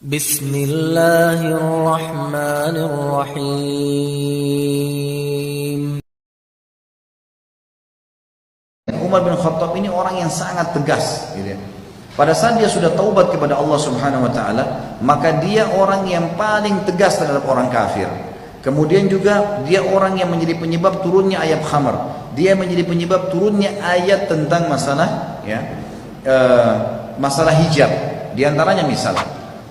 Bismillahirrahmanirrahim. Umar bin Khattab ini orang yang sangat tegas, gitu ya. Pada saat dia sudah taubat kepada Allah Subhanahu wa taala, maka dia orang yang paling tegas terhadap orang kafir. Kemudian juga dia orang yang menjadi penyebab turunnya ayat khamar. Dia menjadi penyebab turunnya ayat tentang masalah masalah hijab. Di antaranya misal,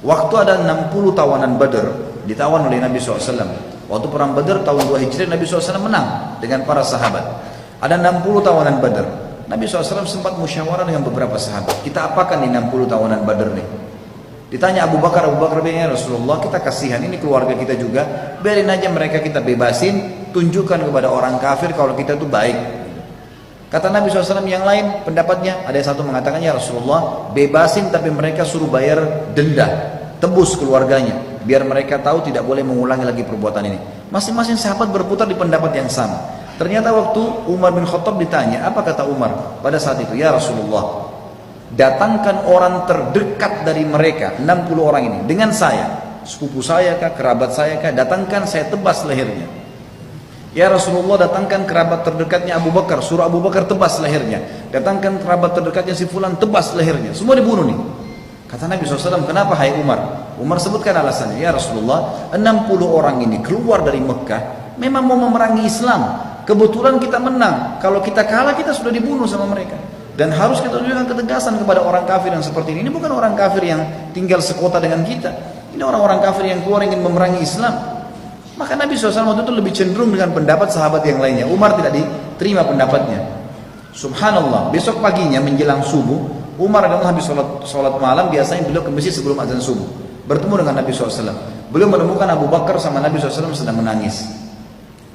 waktu ada 60 tawanan Badar ditawan oleh Nabi SAW. Waktu perang Badar tahun 2 Hijriah, Nabi SAW menang dengan para sahabat. Ada 60 tawanan Badar. Nabi SAW sempat musyawarah dengan beberapa sahabat. Kita apakan nih 60 tawanan Badar nih? Ditanya Abu Bakar bilang, ya Rasulullah, kita kasihan, ini keluarga kita juga, biarin aja mereka kita bebasin, tunjukkan kepada orang kafir kalau kita tuh baik. Kata Nabi SAW yang lain pendapatnya, ada yang satu mengatakan, ya Rasulullah, bebasin tapi mereka suruh bayar denda, tebus keluarganya, biar mereka tahu tidak boleh mengulangi lagi perbuatan ini. Masing-masing sahabat berputar di pendapat yang sama. Ternyata waktu Umar bin Khattab ditanya, apa kata Umar pada saat itu? Ya Rasulullah, datangkan orang terdekat dari mereka, 60 orang ini, dengan saya, sepupu saya kah, kerabat saya kah, datangkan, saya tebas lehernya. Ya Rasulullah, datangkan kerabat terdekatnya Abu Bakar, suruh Abu Bakar tebas lehernya. Datangkan kerabat terdekatnya si fulan, tebas lehernya. Semua dibunuh nih. Kata Nabi SAW, kenapa hai Umar? Umar sebutkan alasannya. Ya Rasulullah, 60 orang ini keluar dari Mekah, memang mau memerangi Islam. Kebetulan kita menang. Kalau kita kalah, kita sudah dibunuh sama mereka. Dan harus kita tunjukkan ketegasan kepada orang kafir yang seperti ini. Ini bukan orang kafir yang tinggal sekota dengan kita. Ini orang-orang kafir yang keluar ingin memerangi Islam. Maka Nabi SAW waktu itu lebih cenderung dengan pendapat sahabat yang lainnya. Umar tidak diterima pendapatnya. Subhanallah, besok paginya menjelang subuh, Umar adalah habis sholat malam, biasanya beliau ke masjid sebelum azan subuh, bertemu dengan Nabi SAW. Beliau menemukan Abu Bakar sama Nabi SAW sedang menangis.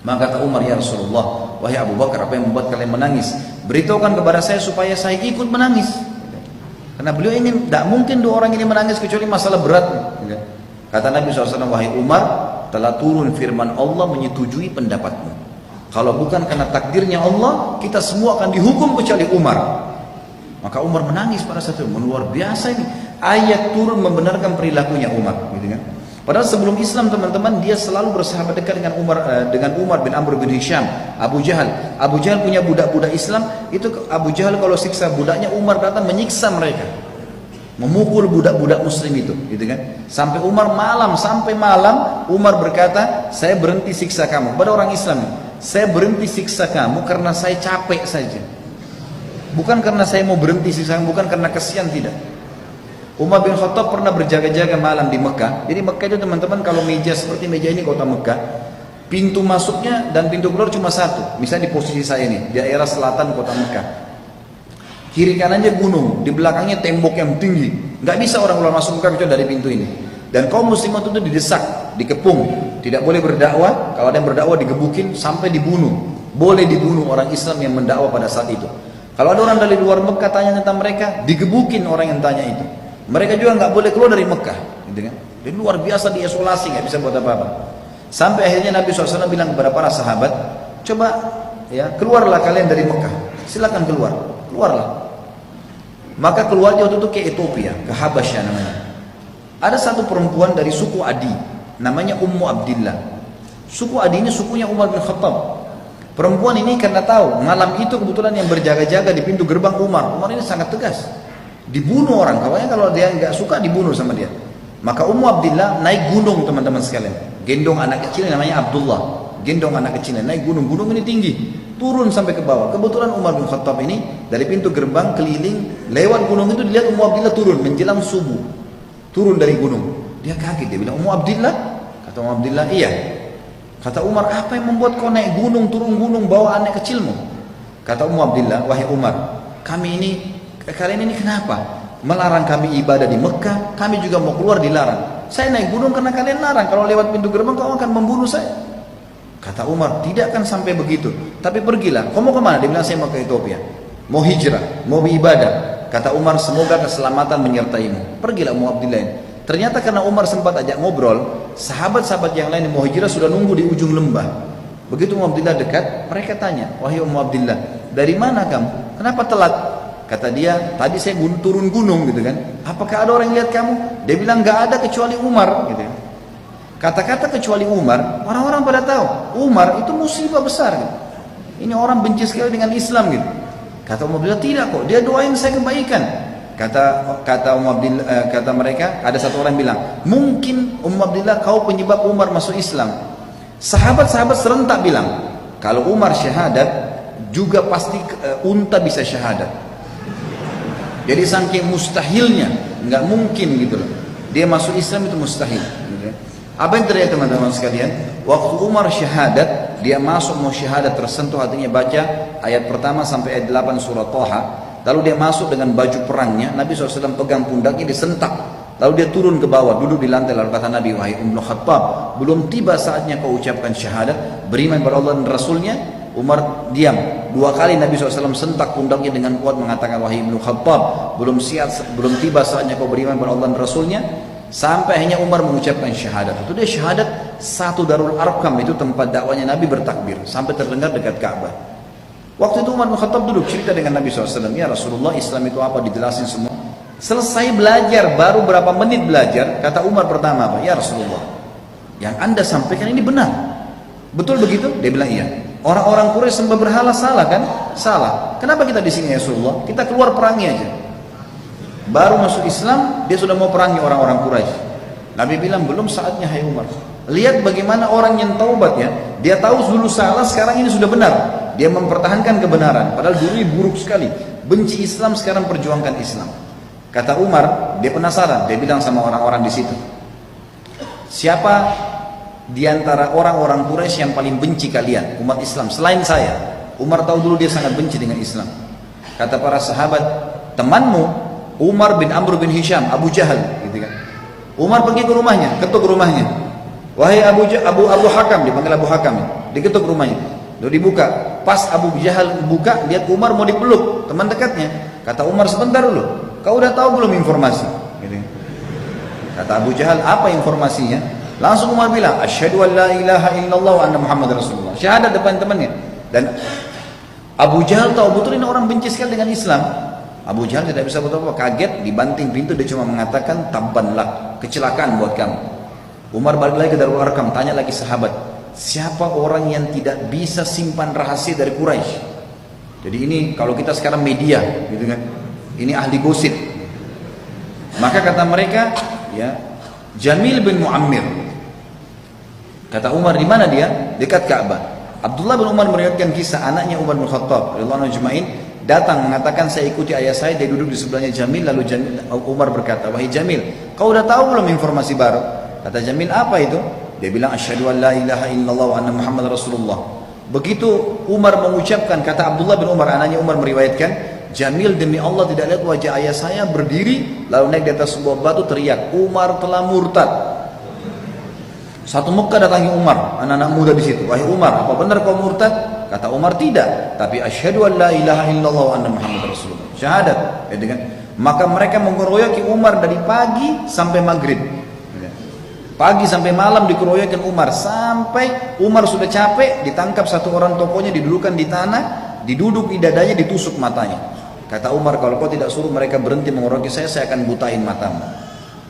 Maka kata Umar, ya Rasulullah, wahai Abu Bakar, apa yang membuat kalian menangis? Beritahukan kepada saya supaya saya ikut menangis. Karena beliau ingin, tidak mungkin dua orang ini menangis kecuali masalah berat. Kata Nabi SAW, wahai Umar, telah turun firman Allah menyetujui pendapatmu. Kalau bukan karena takdirnya Allah, kita semua akan dihukum kecuali Umar. Maka Umar menangis pada saat itu. Luar biasa ini. Ayat turun membenarkan perilakunya Umar, gitu kan? Padahal sebelum Islam teman-teman, dia selalu bersahabat dekat dengan Umar bin Amr bin Hisham, Abu Jahal. Abu Jahal punya budak-budak Islam. Itu Abu Jahal kalau siksa budaknya, Umar datang menyiksa mereka, memukul budak-budak Muslim itu, gitu kan? Sampai sampai malam Umar berkata, saya berhenti siksa kamu. Pada orang Islam, saya berhenti siksa kamu karena saya capek saja. Bukan karena saya mau berhenti siksa kamu, bukan karena kasihan, tidak. Umar bin Khattab pernah berjaga-jaga malam di Mekah. Jadi Mekah itu teman-teman, kalau meja seperti meja ini kota Mekah, pintu masuknya dan pintu keluar cuma satu. Misalnya di posisi saya ini, di daerah selatan kota Mekah, kiri kanannya gunung, di belakangnya tembok yang tinggi. Nggak bisa orang keluar masuk Mekah kecuali dari pintu ini. Dan kaum muslimat itu didesak, dikepung, tidak boleh berdakwah. Kalau ada yang berdakwah digebukin sampai dibunuh. Boleh dibunuh orang Islam yang mendakwah pada saat itu. Kalau ada orang dari luar Mekah tanya tentang mereka, digebukin orang yang tanya itu. Mereka juga nggak boleh keluar dari Mekah, gitu kan? Jadi luar biasa, diisolasi, nggak bisa buat apa-apa. Sampai akhirnya Nabi SAW bilang kepada para sahabat, coba ya keluarlah kalian dari Mekah, silakan keluarlah. Maka keluarnya waktu itu ke Ethiopia, ke Habasyah namanya. Ada satu perempuan dari suku Adi, namanya Ummu Abdillah. Suku Adi ini sukunya Umar bin Khattab. Perempuan ini karena tahu malam itu kebetulan yang berjaga-jaga di pintu gerbang Umar ini sangat tegas, dibunuh orang. Kalau dia nggak suka dibunuh sama dia. Maka Ummu Abdillah naik gunung teman-teman sekalian, gendong anak kecil namanya Abdullah, gendong anak kecilnya naik gunung ini tinggi, turun sampai ke bawah. Kebetulan Umar bin Khattab ini dari pintu gerbang keliling lewat gunung itu, dilihat Ummu Abdillah turun menjelang subuh, turun dari gunung. Dia kaget, dia bilang, Ummu Abdillah? Kata Ummu Abdillah, iya. Kata Umar, apa yang membuat kau naik gunung, turun gunung, bawa anak kecilmu? Kata Ummu Abdillah, wahai Umar, kalian ini kenapa melarang kami ibadah di Mekah? Kami juga mau keluar dilarang. Saya naik gunung karena kalian larang. Kalau lewat pintu gerbang kau akan membunuh saya. Kata Umar, tidak akan sampai begitu. Tapi pergilah. Kau mau kemana? Dia bilang, saya mau ke Ethiopia, mau hijrah, mau beribadah. Kata Umar, semoga keselamatan menyertaimu. Pergilah Ummu Abdillah ini. Ternyata karena Umar sempat ajak ngobrol, sahabat-sahabat yang lain yang mau hijrah sudah nunggu di ujung lembah. Begitu Ummu Abdillah dekat, mereka tanya, wahai Ummu Abdillah, dari mana kamu? Kenapa telat? Kata dia, tadi saya turun gunung gitu kan. Apakah ada orang yang lihat kamu? Dia bilang nggak ada kecuali Umar gitu. Kata-kata kecuali Umar, orang-orang pada tahu Umar itu musibah besar gitu. Ini orang benci sekali dengan Islam gitu. Kata Umar Abdillah, tidak kok, dia doain saya kebaikan. Kata mereka, ada satu orang bilang, mungkin Abdillah kau penyebab Umar masuk Islam. Sahabat-sahabat serentak bilang, kalau Umar syahadat, juga pasti unta bisa syahadat. Jadi saking mustahilnya, nggak mungkin gitu loh. Dia masuk Islam itu mustahil. Gitu. Apa yang terjadi teman-teman sekalian? Waktu Umar syahadat, dia masuk mau syahadat, tersentuh hatinya baca ayat pertama sampai ayat 8 surah Thaha. Lalu dia masuk dengan baju perangnya, Nabi SAW pegang pundaknya, disentak. Lalu dia turun ke bawah, duduk di lantai, lalu kata Nabi, wahai Ibnu Khattab, belum tiba saatnya kau ucapkan syahadat, beriman kepada Allah dan Rasulnya. Umar diam. 2 kali Nabi SAW sentak pundaknya dengan kuat mengatakan, wahai Ibnu Khattab, belum tiba saatnya kau beriman kepada Allah dan Rasulnya. Sampai akhirnya Umar mengucapkan syahadat. Itu dia syahadat satu Darul Arqam, itu tempat dakwanya Nabi bertakbir sampai terdengar dekat Ka'bah. Waktu itu Umar bin Khattab duduk cerita dengan Nabi SAW, ya Rasulullah, Islam itu apa, dijelasin semua. Selesai belajar, baru berapa menit belajar, kata Umar pertama apa? Ya Rasulullah, yang anda sampaikan ini benar, betul begitu? Dia bilang iya. Orang-orang Quraisy sembah berhala, salah kan? Salah. Kenapa kita di sini ya Rasulullah? Kita keluar perangi aja. Baru masuk Islam, dia sudah mau perangi orang-orang Quraisy. Nabi bilang, belum saatnya hai Umar. Lihat bagaimana orang yang taubat ya. Dia tahu dulu salah, sekarang ini sudah benar. Dia mempertahankan kebenaran. Padahal dulu buruk sekali. Benci Islam, sekarang perjuangkan Islam. Kata Umar, dia penasaran. Dia bilang sama orang-orang di situ, siapa di antara orang-orang Quraisy yang paling benci kalian, umat Islam, selain saya? Umar tahu dulu dia sangat benci dengan Islam. Kata para sahabat, temanmu Umar bin Amr bin Hisham, Abu Jahal gitu kan. Umar pergi ke rumahnya, ketuk rumahnya. Wahai Abu Hakam, dipanggil Abu Hakam, diketuk rumahnya. Lalu dibuka. Pas Abu Jahal buka, lihat Umar mau dipeluk, teman dekatnya. Kata Umar, sebentar dulu, kau udah tahu belum informasi? Gitu. Kata Abu Jahal, apa informasinya? Langsung Umar bilang, asyhadu an la ilaha illallah wa anna Muhammad Rasulullah. Syahadat depan temannya. Dan Abu Jahal tahu betul ini orang benci sekali dengan Islam. Abu Jahal tidak bisa berbuat apa, kaget, dibanting pintu, dia cuma mengatakan tabbanlah, kecelakaan buat kamu. Umar balik lagi ke Darul Arqam, tanya lagi sahabat, siapa orang yang tidak bisa simpan rahasia dari Quraisy? Jadi ini kalau kita sekarang media, gitu kan, ini ahli gosip. Maka kata mereka, ya, Jamil bin Muammir. Kata Umar, di mana dia? Dekat Ka'bah. Abdullah bin Umar meriwayatkan kisah anaknya Umar bin Khattab radhiyallahu anhu datang mengatakan, saya ikuti ayah saya, dia duduk di sebelahnya Jamil. Lalu Umar berkata, wahai Jamil, kau udah tahu belum informasi baru? Kata Jamil, apa itu? Dia bilang, asyhadu an la ilaha illallah wa anna Muhammad Rasulullah. Begitu Umar mengucapkan, kata Abdullah bin Umar, anaknya Umar meriwayatkan, Jamil demi Allah tidak lihat wajah ayah saya berdiri, lalu naik di atas sebuah batu teriak, Umar telah murtad. Satu Mekah datangi Umar, anak-anak muda di situ. Wahai Umar, apa benar kau murtad? Kata Umar, tidak, tapi asyhadu an la ilaha illallah wa anna Muhammad Rasulullah. Syahadat, gitu kan? Maka mereka mengeroyoki Umar dari pagi sampai maghrib. Pagi sampai malam dikeroyokin Umar, sampai Umar sudah capek, ditangkap satu orang tokohnya, didudukan di tanah, diduduk di dadanya, ditusuk matanya. Kata Umar, kalau kau tidak suruh mereka berhenti mengeroyoki saya akan butain matamu.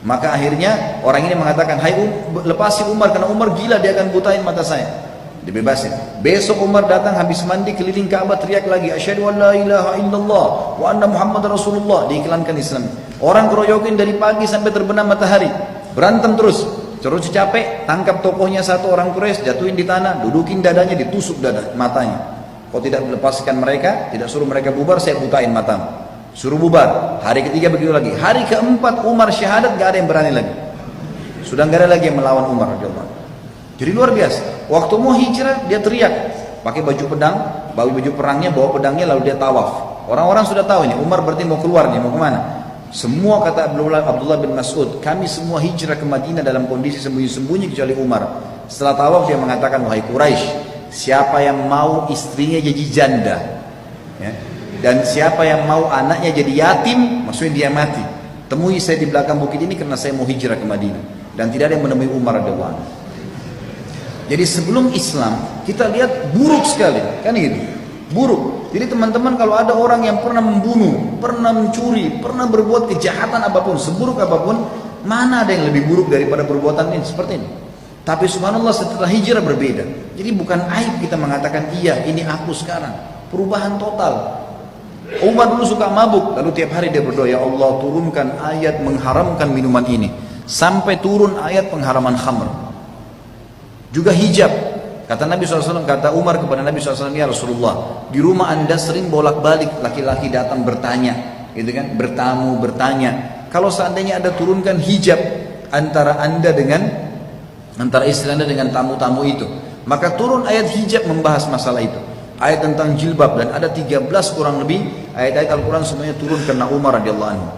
Maka akhirnya orang ini mengatakan, hai lepasi Umar, karena Umar gila, dia akan butain mata saya. Dibebasin. Besok Umar datang habis mandi keliling Ka'bah, teriak lagi, asyhadu an la ilaha illallah wa anna Muhammad Rasulullah. Diiklankan Islam. Orang keroyokin dari pagi sampai terbenam matahari, berantem terus. Terus capek, tangkap tokohnya satu orang Quraisy, jatuhin di tanah, dudukin dadanya, ditusuk matanya. Kau tidak lepaskan mereka, tidak suruh mereka bubar, saya butain matamu. Suruh bubar. Hari ketiga begitu lagi. Hari keempat Umar syahadat, gak ada yang berani lagi. Sudah gak ada lagi yang melawan Umar. Jadi luar biasa. Waktu mau hijrah, dia teriak, pakai baju pedang, bawa baju perangnya, bawa pedangnya, lalu dia tawaf. Orang-orang sudah tahu ini, Umar berarti mau keluar nih, mau kemana? Semua, kata Abdullah bin Mas'ud, kami semua hijrah ke Madinah dalam kondisi sembunyi-sembunyi kecuali Umar. Setelah tawaf dia mengatakan, wahai Quraisy, siapa yang mau istrinya jadi janda, ya, dan siapa yang mau anaknya jadi yatim, maksudnya dia mati, temui saya di belakang bukit ini karena saya mau hijrah ke Madinah. Dan tidak ada yang menemui Umar radhiyallahu anhu. Jadi sebelum Islam kita lihat buruk sekali, kan gitu, buruk. Jadi teman-teman, kalau ada orang yang pernah membunuh, pernah mencuri, pernah berbuat kejahatan apapun, seburuk apapun, mana ada yang lebih buruk daripada perbuatan ini seperti ini. Tapi subhanallah setelah hijrah berbeda. Jadi bukan aib kita mengatakan, iya ini aku sekarang. Perubahan total. Umar dulu suka mabuk, lalu tiap hari dia berdoa, ya Allah turunkan ayat mengharamkan minuman ini, sampai turun ayat pengharaman khamr. Juga hijab, kata Nabi SAW, kata Umar kepada Nabi SAW, ya Rasulullah, di rumah anda sering bolak-balik laki-laki datang bertanya, gitu kan, bertamu bertanya. Kalau seandainya ada turunkan hijab antara anda dengan, antara istri anda dengan tamu-tamu itu, maka turun ayat hijab membahas masalah itu. Ayat tentang jilbab, dan ada 13 kurang lebih ayat-ayat Al-Quran semuanya turun karena Umar radhiyallahu anhu.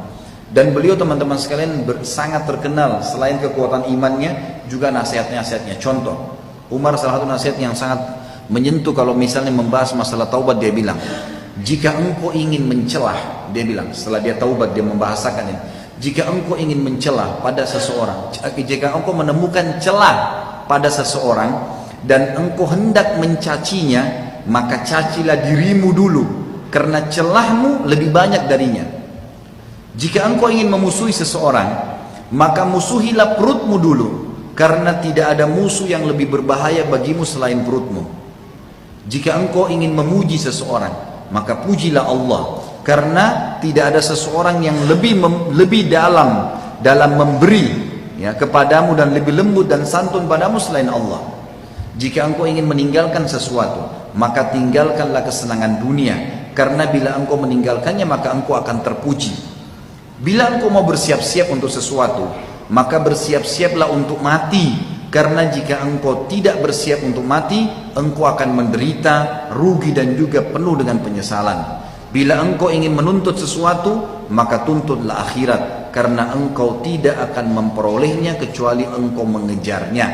Dan beliau teman-teman sekalian sangat terkenal selain kekuatan imannya juga nasihat-nasihatnya. Contoh, Umar salah satu nasihat yang sangat menyentuh kalau misalnya membahas masalah taubat, dia bilang, jika engkau ingin mencelah, dia bilang setelah dia taubat dia membahasakannya, jika engkau ingin mencelah pada seseorang, jika engkau menemukan celah pada seseorang dan engkau hendak mencacinya, maka cacilah dirimu dulu, karena celahmu lebih banyak darinya. Jika engkau ingin memusuhi seseorang, maka musuhilah perutmu dulu, karena tidak ada musuh yang lebih berbahaya bagimu selain perutmu. Jika engkau ingin memuji seseorang, maka pujilah Allah, karena tidak ada seseorang yang lebih dalam memberi ya kepadamu dan lebih lembut dan santun padamu selain Allah. Jika engkau ingin meninggalkan sesuatu, maka tinggalkanlah kesenangan dunia, karena bila engkau meninggalkannya maka engkau akan terpuji. Bila engkau mau bersiap-siap untuk sesuatu, maka bersiap-siaplah untuk mati, karena jika engkau tidak bersiap untuk mati, engkau akan menderita, rugi dan juga penuh dengan penyesalan. Bila engkau ingin menuntut sesuatu, maka tuntutlah akhirat, karena engkau tidak akan memperolehnya kecuali engkau mengejarnya.